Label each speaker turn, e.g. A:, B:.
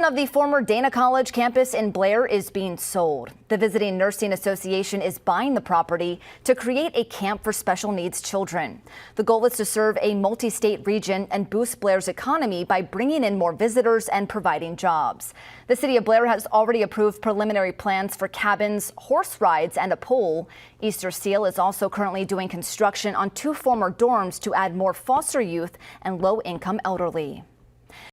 A: Of the former Dana College campus in Blair is being sold. The Visiting Nursing Association is buying the property to create a camp for special needs children. The goal is to serve a multi-state region and boost Blair's economy by bringing in more visitors and providing jobs. The city of Blair has already approved preliminary plans for cabins, horse rides, and a pool. Easter Steel is also currently doing construction on 2 former dorms to add more foster youth and low-income elderly.